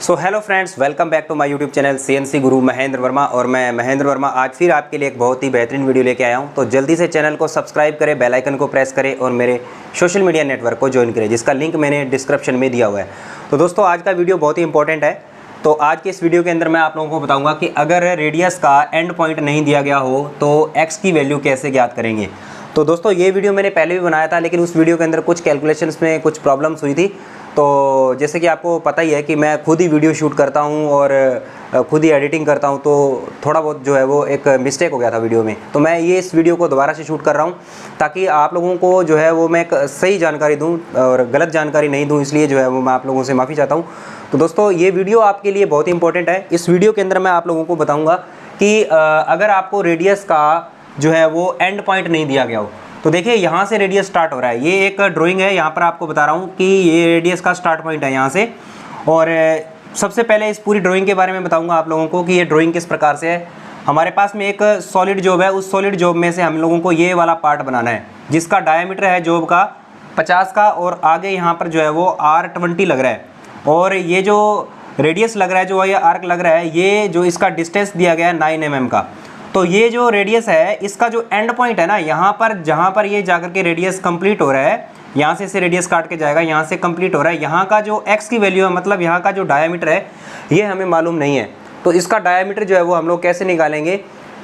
So hello friends, welcome back to my YouTube channel CNC Guru Mahendra Verma. और मैं महेंद्र वर्मा आज फिर आपके लिए एक बहुत ही बेहतरीन वीडियो लेके आया हूं। तो जल्दी से चैनल को सब्सक्राइब करें, बेल आइकन को प्रेस करें और मेरे सोशल मीडिया नेटवर्क को ज्वाइन करें, जिसका लिंक मैंने डिस्क्रिप्शन में दिया हुआ है। तो दोस्तों, आज का वीडियो बहुत ही इंपॉर्टेंट है। तो आज के इस वीडियो के अंदर मैं आप लोगों को बताऊँगा कि अगर रेडियस का एंड पॉइंट नहीं दिया गया हो तो एक्स की वैल्यू कैसे ज्ञात करेंगे। तो दोस्तों, ये वीडियो मैंने पहले भी बनाया था, लेकिन उस वीडियो के अंदर कुछ कैलकुलेशंस में कुछ प्रॉब्लम्स हुई थी। तो जैसे कि आपको पता ही है कि मैं खुद ही वीडियो शूट करता हूं और खुद ही एडिटिंग करता हूं, तो थोड़ा बहुत जो है वो एक मिस्टेक हो गया था वीडियो में। तो मैं ये इस वीडियो को दोबारा से शूट कर रहा हूं ताकि आप लोगों को जो है वो मैं एक सही जानकारी दूं और गलत जानकारी नहीं दूं, इसलिए जो है वो मैं आप लोगों से माफ़ी चाहता हूँ। तो दोस्तों, ये वीडियो आपके लिए बहुत ही इंपॉर्टेंट है। इस वीडियो के अंदर मैं आप लोगों को बताऊँगा कि अगर आपको रेडियस का जो है वो एंड पॉइंट नहीं दिया गया हो, तो देखिए यहाँ से रेडियस स्टार्ट हो रहा है। ये एक ड्राइंग है, यहाँ पर आपको बता रहा हूँ कि ये रेडियस का स्टार्ट पॉइंट है यहाँ से। और सबसे पहले इस पूरी ड्राइंग के बारे में बताऊँगा आप लोगों को कि ये ड्राइंग किस प्रकार से है। हमारे पास में एक सॉलिड जॉब है, उस सॉलिड जॉब में से हम लोगों को ये वाला पार्ट बनाना है, जिसका डायमीटर है जॉब का 50 का, और आगे यहाँ पर जो है वो R20 लग रहा है। और ये जो रेडियस लग रहा है, जो ये आर्क लग रहा है, ये जो इसका डिस्टेंस दिया गया है 9 mm का। तो ये जो रेडियस है, इसका जो एंड पॉइंट है ना, यहाँ पर जहाँ पर ये जाकर के रेडियस कंप्लीट हो रहा है, यहाँ से इसे रेडियस काट के जाएगा, यहाँ से कंप्लीट हो रहा है, यहाँ का जो एक्स की वैल्यू है, मतलब यहाँ का जो डायमीटर है, ये हमें मालूम नहीं है। तो इसका डायमीटर जो है वो हम लोग कैसे निकालेंगे,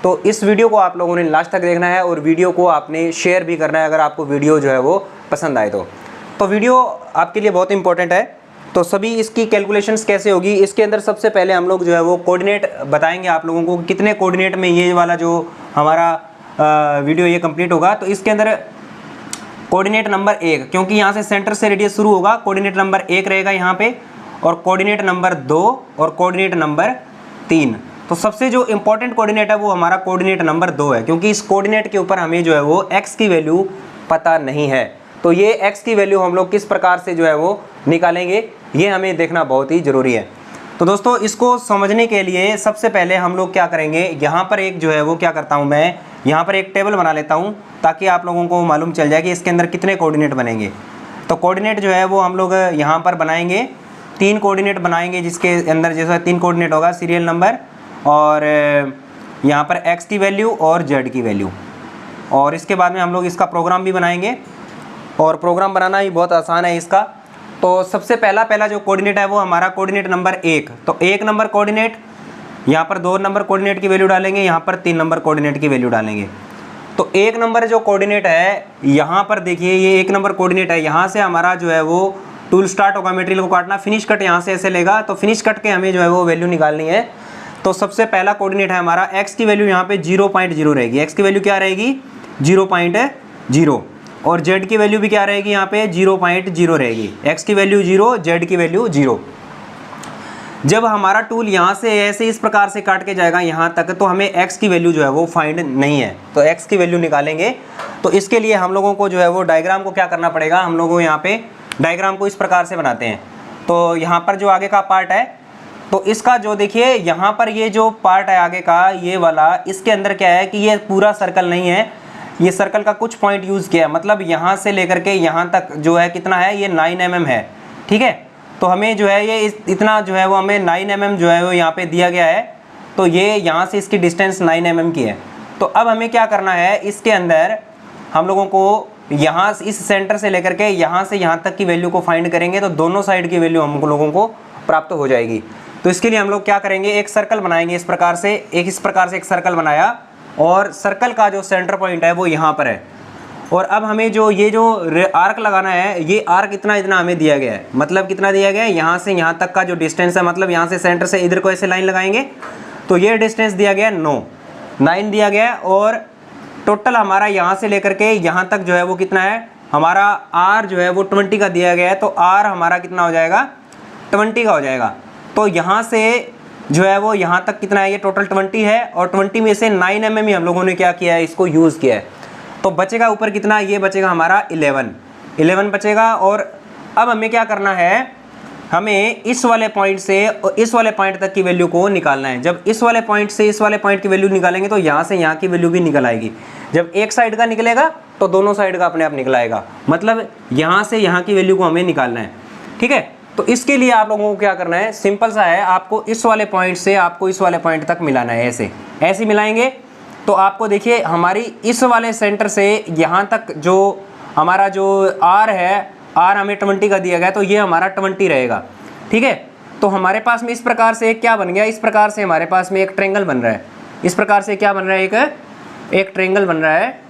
तो इस वीडियो को आप लोगों ने लास्ट तक देखना है और वीडियो को आपने शेयर भी करना है अगर आपको वीडियो जो है वो पसंद आए तो वीडियो आपके लिए बहुत इंपॉर्टेंट है। तो सभी इसकी कैलकुलेशंस कैसे होगी, इसके अंदर सबसे पहले हम लोग जो है वो कोऑर्डिनेट बताएंगे आप लोगों को, कितने कोऑर्डिनेट में ये वाला जो हमारा वीडियो ये कंप्लीट होगा। तो इसके अंदर कोऑर्डिनेट नंबर 1, क्योंकि यहाँ से सेंटर से रेडियस शुरू होगा, कोऑर्डिनेट नंबर 1 रहेगा यहाँ पे, और कोऑर्डिनेट नंबर 2 और कोऑर्डिनेट नंबर 3। तो सबसे जो इंपॉर्टेंट कोऑर्डिनेट है वो हमारा कोऑर्डिनेट नंबर 2 है, क्योंकि इस कोऑर्डिनेट के ऊपर हमें जो है वो एक्स की वैल्यू पता नहीं है। तो ये एक्स की वैल्यू हम लोग किस प्रकार से जो है वो निकालेंगे, ये हमें देखना बहुत ही ज़रूरी है। तो दोस्तों, इसको समझने के लिए सबसे पहले हम लोग क्या करेंगे, यहाँ पर एक जो है वो क्या करता हूँ मैं, यहाँ पर एक टेबल बना लेता हूँ ताकि आप लोगों को मालूम चल जाए कि इसके अंदर कितने कोऑर्डिनेट बनेंगे। तो कोऑर्डिनेट जो है वो हम लोग यहाँ पर बनाएंगे, 3 कोऑर्डिनेट बनाएंगे, जिसके अंदर जैसा 3 कोऑर्डिनेट होगा, सीरियल नंबर और यहाँ पर एक्स की वैल्यू और जेड की वैल्यू। और इसके बाद में हम लोग इसका प्रोग्राम भी बनाएंगे, और प्रोग्राम बनाना ही बहुत आसान है इसका। तो सबसे पहला जो कोऑर्डिनेट है वो हमारा कोऑर्डिनेट नंबर 1। तो 1 नंबर कोऑर्डिनेट, यहाँ पर 2 नंबर कोऑर्डिनेट की वैल्यू डालेंगे, यहाँ पर 3 नंबर कोऑर्डिनेट की वैल्यू डालेंगे। तो 1 नंबर जो कोऑर्डिनेट है, यहाँ पर देखिए ये 1 नंबर कोऑर्डिनेट है, यहाँ से हमारा जो है वो टूल स्टार्ट होगा मटेरियल को काटना, फिनिश कट यहाँ से ऐसे लेगा। तो फिनिश कट के हमें जो है वो वैल्यू निकालनी है। तो सबसे पहला कोऑर्डिनेट है हमारा एक्स की वैल्यू यहाँ पे 0.0 रहेगी। एक्स की वैल्यू क्या रहेगी, 0.0, और जेड की वैल्यू भी क्या रहेगी, यहाँ पे 0.0 रहेगी। एक्स की वैल्यू 0, जेड की वैल्यू 0। जब हमारा टूल यहाँ से ऐसे इस प्रकार से काट के जाएगा यहाँ तक, तो हमें एक्स की वैल्यू जो है वो फाइंड नहीं है। तो एक्स की वैल्यू निकालेंगे, तो इसके लिए हम लोगों को जो है वो डायग्राम को क्या करना पड़ेगा, हम लोगों को यहाँ पे डायग्राम को इस प्रकार से बनाते हैं। तो यहाँ पर जो आगे का पार्ट है, तो इसका जो देखिए यहाँ पर ये जो पार्ट है आगे का, ये वाला, इसके अंदर क्या है कि ये पूरा सर्कल नहीं है, ये सर्कल का कुछ पॉइंट यूज़ किया है। मतलब यहाँ से लेकर के यहाँ तक जो है कितना है, ये 9 mm है, ठीक है। तो हमें जो है ये इतना जो है वो हमें 9 mm जो है वो यहाँ पे दिया गया है। तो ये यहाँ से इसकी डिस्टेंस 9 mm की है। तो अब हमें क्या करना है, इसके अंदर हम लोगों को यहाँ इस सेंटर से लेकर के यहाँ से यहाँ तक की वैल्यू को फाइंड करेंगे, तो दोनों साइड की वैल्यू हम लोगों को प्राप्त हो जाएगी। तो इसके लिए हम लोग क्या करेंगे, एक सर्कल बनाएंगे इस प्रकार से, इस प्रकार से एक सर्कल बनाया, और सर्कल का जो सेंटर पॉइंट है वो यहाँ पर है। और अब हमें जो ये जो आर्क लगाना है, ये आर्क इतना हमें दिया गया है। मतलब कितना दिया गया है, यहाँ से यहाँ तक का जो डिस्टेंस है, मतलब यहाँ से सेंटर से इधर को ऐसे लाइन लगाएंगे, तो ये डिस्टेंस दिया गया है 9 दिया गया है। और टोटल हमारा यहाँ से लेकर के यहाँ तक जो है वो कितना है, हमारा आर जो है वो 20 का दिया गया है। तो आर हमारा कितना हो जाएगा, 20 का हो जाएगा। तो यहाँ से जो है वो यहाँ तक कितना है, ये टोटल 20 है, और 20 में से 9 mm ही हम लोगों ने क्या किया है, इसको यूज़ किया है। तो बचेगा ऊपर कितना, ये बचेगा हमारा 11 बचेगा। और अब हमें क्या करना है, हमें इस वाले पॉइंट से इस वाले पॉइंट तक की वैल्यू को निकालना है। जब इस वाले पॉइंट से इस वाले पॉइंट की वैल्यू निकालेंगे, तो यहाँ से यहाँ की वैल्यू भी निकल आएगी। जब एक साइड का निकलेगा तो दोनों साइड का अपने आप निकल आएगा। मतलब यहाँ से यहाँ की वैल्यू को हमें निकालना है, ठीक है। तो इसके लिए आप लोगों को क्या करना है, सिंपल सा है, आपको इस वाले पॉइंट से आपको इस वाले पॉइंट तक मिलाना है। ऐसे ऐसे मिलाएंगे तो आपको देखिए हमारी इस वाले सेंटर से यहाँ तक जो हमारा जो आर है, आर हमें 20 का दिया गया, तो ये हमारा 20 रहेगा। ठीक है, तो हमारे पास में इस प्रकार से क्या बन गया, इस प्रकार से हमारे पास में एक ट्रायंगल बन रहा है। इस प्रकार से क्या बन रहा है, एक ट्रायंगल बन रहा है,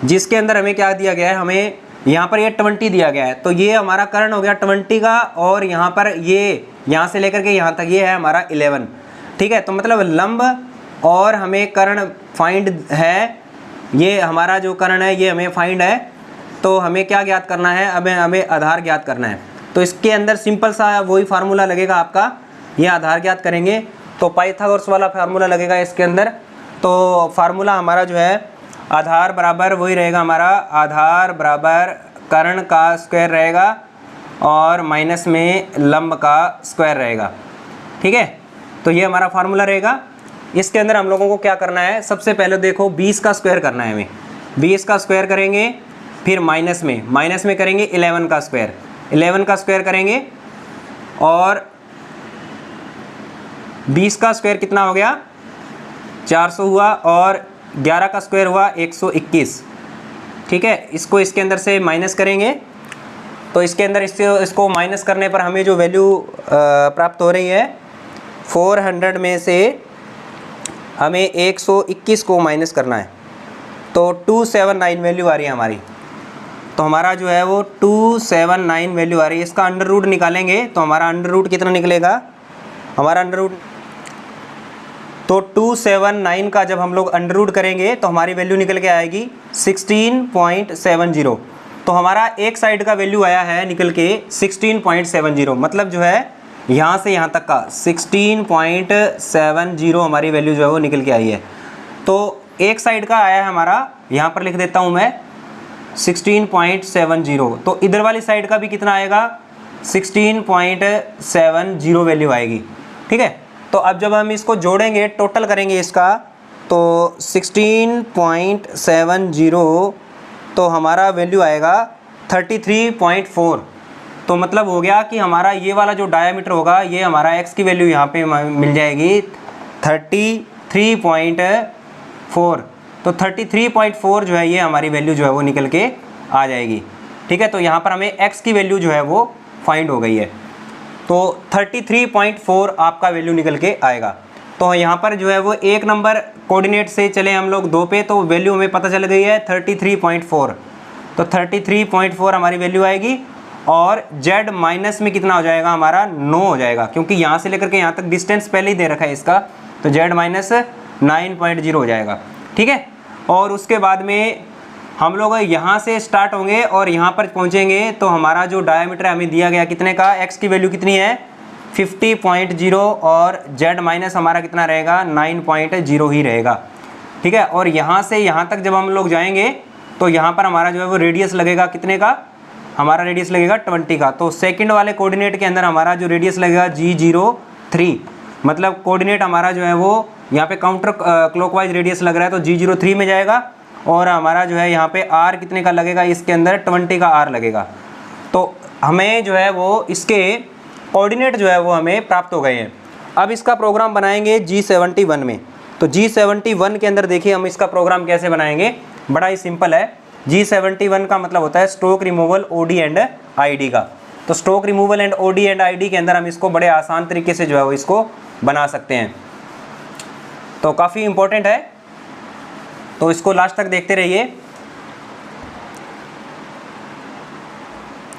जिसके अंदर हमें क्या दिया गया है, हमें यहाँ पर ये 20 दिया गया है। तो ये हमारा कर्ण हो गया 20 का, और यहाँ पर ये यहाँ से लेकर के यहाँ तक ये है हमारा 11। ठीक है, तो मतलब लंब और हमें कर्ण फाइंड है, ये हमारा जो कर्ण है ये हमें फाइंड है। तो हमें क्या ज्ञात करना है, अब हमें आधार ज्ञात करना है। तो इसके अंदर सिंपल सा वही फार्मूला लगेगा आपका, ये आधार ज्ञात करेंगे तो पाइथागोरस वाला फार्मूला लगेगा इसके अंदर। तो फार्मूला हमारा जो है आधार बराबर वही रहेगा, हमारा आधार बराबर कर्ण का स्क्वायर रहेगा और माइनस में लंब का स्क्वायर रहेगा। ठीक है, तो ये हमारा फार्मूला रहेगा। इसके अंदर हम लोगों को क्या करना है, सबसे पहले देखो 20 का स्क्वायर करना है हमें। 20 का स्क्वायर करेंगे, फिर माइनस में करेंगे 11 का स्क्वायर, 11 का स्क्वायर करेंगे, और 20 का स्क्वायर कितना हो गया, 400 हुआ, और 11 का स्क्वायर हुआ 121। ठीक है, इसको इसके अंदर से माइनस करेंगे, तो इसके अंदर इसको माइनस करने पर हमें जो वैल्यू प्राप्त हो रही है 400 में से हमें 121 को माइनस करना है, तो 279 वैल्यू आ रही है हमारी। तो हमारा जो है वो 279 वैल्यू आ रही है। इसका अंडर रूट निकालेंगे तो हमारा अंडर रूट कितना निकलेगा, हमारा अंडर रूट, तो 279 का जब हम लोग अंडर रूट करेंगे तो हमारी वैल्यू निकल के आएगी 16.70। तो हमारा एक साइड का वैल्यू आया है निकल के 16.70, मतलब जो है यहाँ से यहाँ तक का 16.70 हमारी वैल्यू जो है वो निकल के आई है। तो एक साइड का आया है हमारा, यहाँ पर लिख देता हूँ मैं 16.70, तो इधर वाली साइड का भी कितना आएगा, 16.70 वैल्यू आएगी। ठीक है, तो अब जब हम इसको जोड़ेंगे, टोटल करेंगे इसका, तो 16.70 तो हमारा वैल्यू आएगा 33.4। तो मतलब हो गया कि हमारा ये वाला जो डायामीटर होगा, ये हमारा x की वैल्यू यहाँ पे मिल जाएगी 33.4। तो 33.4 जो है ये हमारी वैल्यू जो है वो निकल के आ जाएगी। ठीक है, तो यहाँ पर हमें x की वैल्यू जो है वो फाइंड हो गई है, तो 33.4 आपका वैल्यू निकल के आएगा। तो यहाँ पर जो है वो एक नंबर कोऑर्डिनेट से चले हम लोग 2 पे, तो वैल्यू हमें पता चल गई है 33.4। तो 33.4 हमारी वैल्यु आएगी, और z माइनस में कितना हो जाएगा, हमारा 9 हो जाएगा, क्योंकि यहाँ से लेकर के यहाँ तक डिस्टेंस पहले ही दे रखा है इसका, तो z माइनस 9.0 हो जाएगा। ठीक है, और उसके बाद में हम लोग यहाँ से स्टार्ट होंगे और यहाँ पर पहुँचेंगे, तो हमारा जो डायामीटर हमें दिया गया कितने का, x की वैल्यू कितनी है 50.0, और z माइनस हमारा कितना रहेगा 9.0 ही रहेगा। ठीक है, और यहाँ से यहाँ तक जब हम लोग जाएंगे तो यहाँ पर हमारा जो है वो रेडियस लगेगा कितने का, हमारा रेडियस लगेगा 20 का। तो सेकंड वाले कोऑर्डिनेट के अंदर हमारा जो रेडियस लगेगा G03, मतलब कोऑर्डिनेट हमारा जो है वो यहाँ पे काउंटर क्लॉकवाइज रेडियस लग रहा है, तो G03 में जाएगा, और हमारा जो है यहाँ पे R कितने का लगेगा, इसके अंदर 20 का R लगेगा। तो हमें जो है वो इसके कोऑर्डिनेट जो है वो हमें प्राप्त हो गए हैं। अब इसका प्रोग्राम बनाएंगे G71 में। तो G71 के अंदर देखिए हम इसका प्रोग्राम कैसे बनाएंगे, बड़ा ही सिंपल है। G71 का मतलब होता है stroke removal OD and ID का। तो stroke removal and OD and ID के अंदर हम इसको बड़े आसान तरीके से जो है वो इसको बना सकते हैं, तो काफ़ी इम्पोर्टेंट है, तो इसको लास्ट तक देखते रहिए।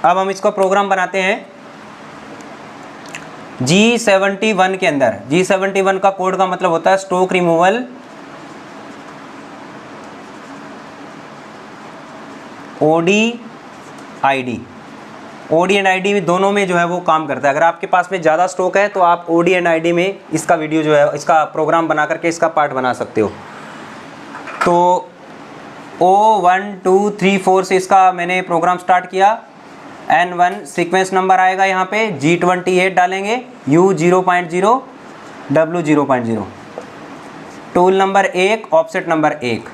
अब हम इसको प्रोग्राम बनाते हैं G71 के अंदर। G71 का कोड का मतलब होता है stroke removal OD ID। OD and ID दोनों में जो है वो काम करता है। अगर आपके पास में ज़्यादा स्ट्रोक है तो आप OD एंड ID में इसका वीडियो जो है, इसका प्रोग्राम बना करके इसका पार्ट बना सकते हो। तो O1 2 3 4 से इसका मैंने प्रोग्राम स्टार्ट किया। N1 सीक्वेंस नंबर आएगा, यहाँ पे G28 डालेंगे, U 0.0 W 0.0, tool number 1, offset number 1।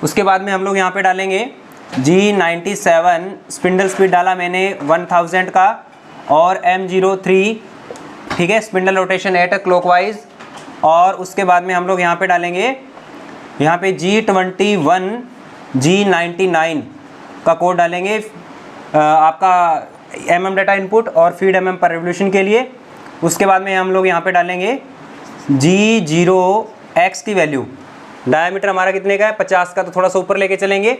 उसके बाद में हम लोग यहाँ पे डालेंगे G97 स्पिंडल स्पीड डाला मैंने 1000 का, और M03, ठीक है, स्पिंडल रोटेशन एट क्लॉकवाइज। और उसके बाद में हम लोग यहाँ पे डालेंगे, यहाँ पे G21 G99 का कोड डालेंगे आपका mm डाटा इनपुट और फीड mm पर रिवोल्यूशन के लिए। उसके बाद में हम लोग यहाँ पे डालेंगे G0X की वैल्यू, डायमीटर हमारा कितने का है 50 का, तो थोड़ा सा ऊपर लेके चलेंगे,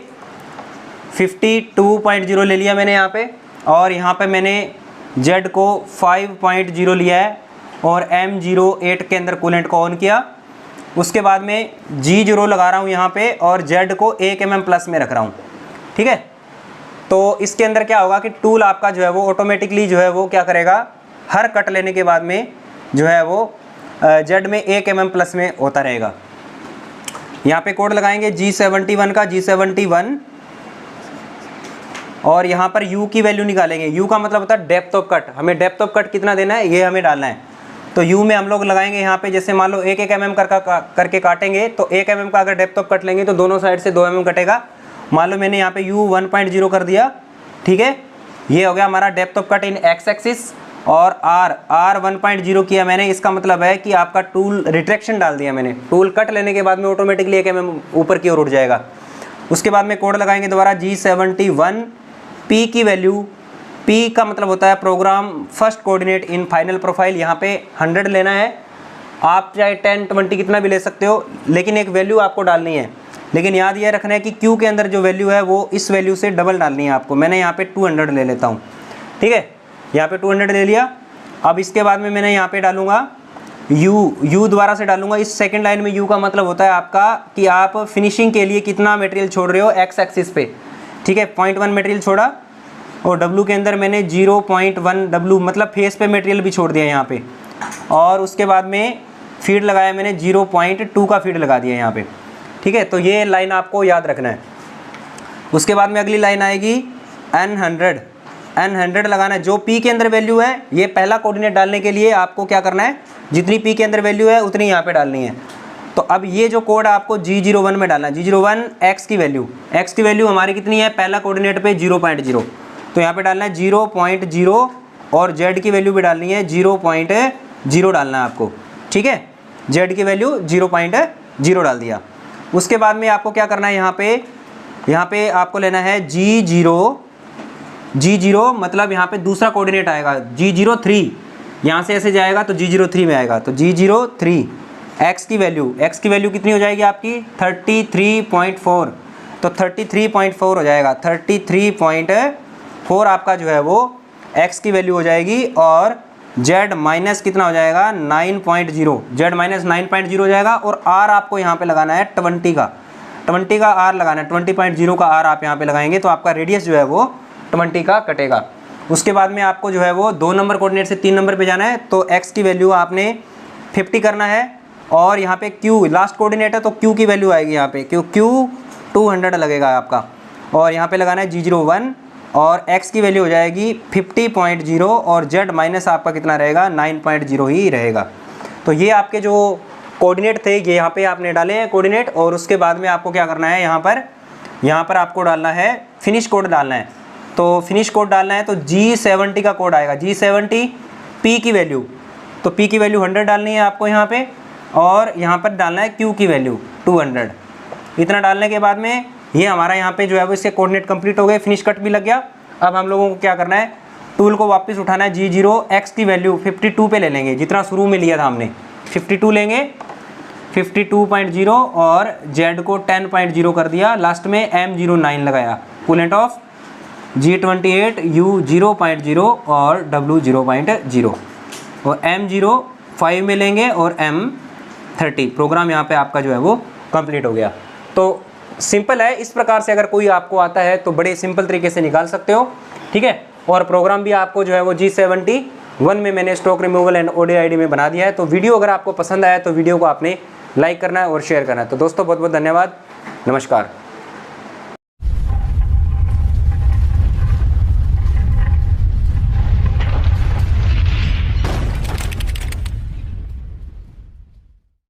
52.0 ले लिया मैंने यहाँ पे। और यहाँ पे मैंने Z को 5.0 लिया है और M08 के अंदर कूलेंट को ऑन किया। उसके बाद में G0 लगा रहा हूँ यहाँ पे और Z को 1 mm प्लस में रख रहा हूँ, ठीक है। तो इसके अंदर क्या होगा कि टूल आपका जो है वो ऑटोमेटिकली जो है वो क्या करेगा, हर कट लेने के बाद में जो है वो Z में 1 mm प्लस में होता रहेगा। यहाँ पे कोड लगाएंगे G71 का, G71, और यहाँ पर U की वैल्यू निकालेंगे। U का मतलब होता है डेप्थ ऑफ कट, हमें डेप्थ ऑफ कट कितना देना है ये हमें डालना है। तो U में हम लोग लगाएंगे यहाँ पे, जैसे मान लो 1-1 mm करके काटेंगे, तो 1 mm का अगर डेप्थ ऑफ कट लेंगे तो दोनों साइड से 2 mm कटेगा। मान लो मैंने यहाँ पे U 1.0 कर दिया, ठीक है, ये हो गया हमारा depth of cut in x axis. और R 1.0 किया मैंने, इसका मतलब है कि आपका टूल रिट्रैक्शन डाल दिया मैंने, टूल कट लेने के बाद में ऑटोमेटिकली 1 mm ऊपर की ओर उठ जाएगा। उसके बाद में कोड लगाएंगे दोबारा G71, P की वैल्यू, P का मतलब होता है program first coordinate in final profile, यहाँ पे 100 लेना है, आप चाहे 10, 20 कितना भी ले सकते हो, लेकिन एक वैल्यू आपको डालनी है। लेकिन याद ये रखना है कि Q के अंदर जो वैल्यू है वो इस वैल्यू से डबल डालनी है आपको। मैंने यहाँ पे 200 ले लेता हूँ, ठीक है, यहाँ पे 200 ले लिया। अब इसके बाद में मैंने यहाँ पे डालूंगा U दोबारा से डालूंगा। इस सेकंड लाइन में U का मतलब होता है आपका कि आप फिनिशिंग के लिए कितना मटेरियल छोड़ रहे हो एक्स एक्सिस पे, ठीक है, 0.1 मटेरियल छोड़ा, और W के अंदर मैंने 0.1 W मतलब फेस पे मटेरियल भी छोड़ दिया यहाँ पे। और उसके बाद में फीड लगाया मैंने 0.2 का फीड लगा दिया यहाँ पे, ठीक है। तो ये लाइन आपको याद रखना है। उसके बाद में अगली लाइन आएगी N100 लगाना है। जो P के अंदर वैल्यू है, ये पहला कोऑर्डिनेट डालने के लिए आपको क्या करना है, जितनी P के अंदर वैल्यू है उतनी यहाँ पे डालनी है। तो अब ये जो कोड आपको G01 में डालना है, G01 X की वैल्यू हमारी कितनी है, पहला कोऑर्डिनेट पे 0.0, तो यहाँ पे डालना है 0.0, और Z की वैल्यू भी डालनी है 0.0 डालना है आपको, ठीक है, Z की वैल्यू 0.0 डाल दिया। उसके बाद में आपको क्या करना है, यहाँ पे आपको लेना है G0 मतलब यहाँ पे दूसरा कोऑर्डिनेट आएगा G03, यहाँ से ऐसे जाएगा तो G03 में आएगा, तो G03 X की वैल्यू कितनी हो जाएगी आपकी 33.4, तो 33.4 हो जाएगा, 33.4 आपका जो है वो X की वैल्यू हो जाएगी। और Z माइनस कितना हो जाएगा 9.0, Z माइनस 9.0 हो जाएगा। और R आपको यहाँ पे लगाना है 20 का R लगाना है, 20.0 का R आप यहाँ पे लगाएंगे तो आपका रेडियस जो है वो 20 का कटेगा। उसके बाद में आपको जो है वो 2 नंबर कोऑर्डिनेट से 3 नंबर पे जाना है, तो X की वैल्यू आपने 50 करना है। और यहाँ पे Q लास्ट कोऑर्डिनेट है तो Q की वैल्यू आएगी यहाँ पे, Q 200 लगेगा आपका, और यहाँ पे लगाना है G01, और X की वैल्यू हो जाएगी 50.0, और Z माइनस आपका कितना रहेगा 9.0 ही रहेगा। तो ये आपके जो कोऑर्डिनेट थे ये यहाँ पे आपने डाले हैं कोऑर्डिनेट। और उसके बाद में आपको क्या करना है, यहाँ पर आपको डालना है फिनिश कोड डालना है। तो फिनिश कोड डालना है तो G70 का कोड आएगा, G70 P की वैल्यू, तो P की वैल्यू 100 डालनी है आपको यहाँ पे, और यहाँ पर डालना है Q की वैल्यू 200। इतना डालने के बाद में ये हमारा यहाँ पे जो है वो इसके कोऑर्डिनेट कंप्लीट हो गए, फिनिश कट भी लग गया। अब हम लोगों को क्या करना है, टूल को वापस उठाना है, G0X की वैल्यू 52 पे ले लेंगे, जितना शुरू में लिया था हमने 52 लेंगे, 52.0, और Z को 10.0 कर दिया, लास्ट में M09 लगाया, कूलेंट ऑफ G28 U 0.0 और W 0.0, और M05 में लेंगे और M30। प्रोग्राम यहाँ पे आपका जो है वो कंप्लीट हो गया। तो सिंपल है, इस प्रकार से अगर कोई आपको आता है तो बड़े सिंपल तरीके से निकाल सकते हो, ठीक है। और प्रोग्राम भी आपको जो है वो G71 में मैंने स्टॉक रिमूवल एंड ODID में बना दिया है। तो वीडियो अगर आपको पसंद आया तो वीडियो को आपने लाइक करना है और शेयर करना है। तो दोस्तों बहुत बहुत धन्यवाद, नमस्कार।